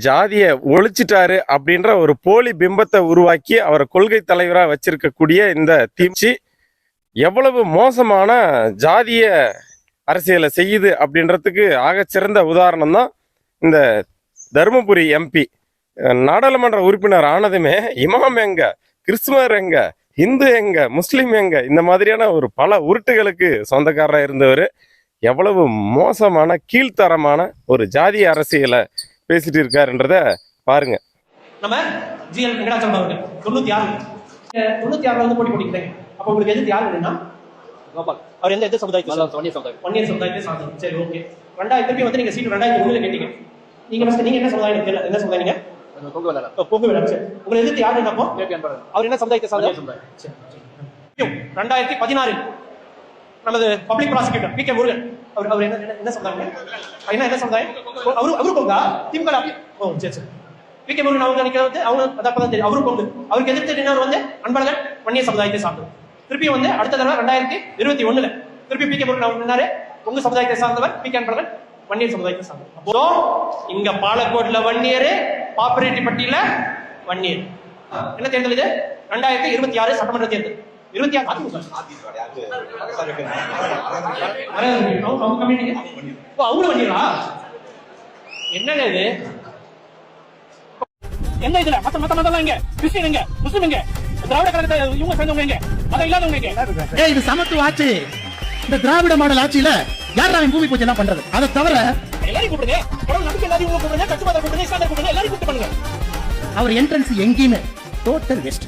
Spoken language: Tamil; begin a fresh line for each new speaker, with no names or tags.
ஜாதியை ஒழிச்சிட்டாரு அப்படின்ற ஒரு போலி பிம்பத்தை உருவாக்கி அவரை கொள்கை தலைவராக வச்சிருக்கக்கூடிய இந்த திமுக எவ்வளவு மோசமான ஜாதிய அரசியலை செய்யுது அப்படின்றதுக்கு ஆகச்சிறந்த உதாரணம் தான் இந்த தருமபுரி எம்பி. நாடாளுமன்ற உறுப்பினர் ஆனதுமே இமாம் எங்க, கிறிஸ்துவர் எங்க, இந்து எங்க, முஸ்லீம் எங்க, இந்த மாதிரியான ஒரு பல உருட்டுகளுக்கு சொந்தக்காரராக இருந்தவர் எவ்வளவு மோசமான கீழ்த்தரமான ஒரு ஜாதிய அரசியலை பேசிட்டு இருக்காருன்றத பாருங்க.
நம்ம ஜிஎல் வெங்கடாச்சலம் அவர்கள் 96 வந்து போட்டி போட்டிக்கிறேன். அப்ப உங்களுக்கு எதிர்த்து யார் வேணும்னா கோபால். அவர் எந்த சமுதாயத்தை வன்னியர் சமுதாயத்தை சார்ந்தவர். சரி, ஓகே. 2000 வந்து நீங்க சீட் 2001ல கேட்டீங்க. நீங்க ஃபர்ஸ்ட் நீங்க என்ன சமுதாயம் தெரியல, என்ன சமுதாயம் நீங்க? பொங்கு வேலை. சரி, உங்களுக்கு எதிர்த்து யார் வேணும்னா அவர் என்ன சமுதாயத்தை சார்ந்தவர்? சரி. 2016 நமது பப்ளிக் ப்ராசிக்யூட்டர் பி.கே. முருகன் அவர் என்ன சமுதாயம்? என்ன சமுதாயம்? அவரு பொங்கா திமுக? ஓ சரி சரி. பி.கே. முருகன் அவங்க நிக்கிறது அவங்க அதான் தெரியும். அவரும் பொங்கு. அவருக்கு எதிர்த்து நின்னவர் வந்து அன்பழகன் வன்னியர் சமுதாயத்தை சார்ந்தவர். திருப்பி வந்து அடுத்த தடவை 2021ல திருப்பி பி.கே. முருகன் அவங்க நின்னாரு பொங்கு சமுதாயத்தை சார்ந்தவர், பி.கே. அன்பழகன் வன்னியர் சமுதாயத்தை சார்ந்தவர். அப்போ இங்க பாலக்கோட்ல வன்னியர், பாப்பிரெட்டிப்பட்டியில வன்னியர். என்ன தேர்தல் இது? 2026 சட்டமன்ற தேர்தல். 26 அவங்களும் வன்னியரா? என்னங்க இது? என்ன இதுல மத்த எங்க? கிறிஸ்டியன் எங்க? முஸ்லிம் எங்க? திராவிட கழகத்தை இவங்க சேர்ந்தவங்க எங்க? மதம் இல்லாதவங்க எங்க?
இது சமத்துவ ஆட்சி. இந்த திராவிட மாடல் ஆட்சியில யாரா பூமி பூஜை எல்லாம் பண்றது? அதை தவிர
எல்லாரையும் கூப்பிடுங்க. நம்பிக்கை எல்லாரையும் கூப்பிடுங்க, கட்சிமாத கூப்பிடுங்க, இஸ்லாமிய கூப்பிடுங்க, எல்லாரையும் கூப்பிட்டு பண்ணுங்க.
அவர் என்ட்ரன்ஸ் எங்கேயுமே டோட்டல் வெஸ்ட்.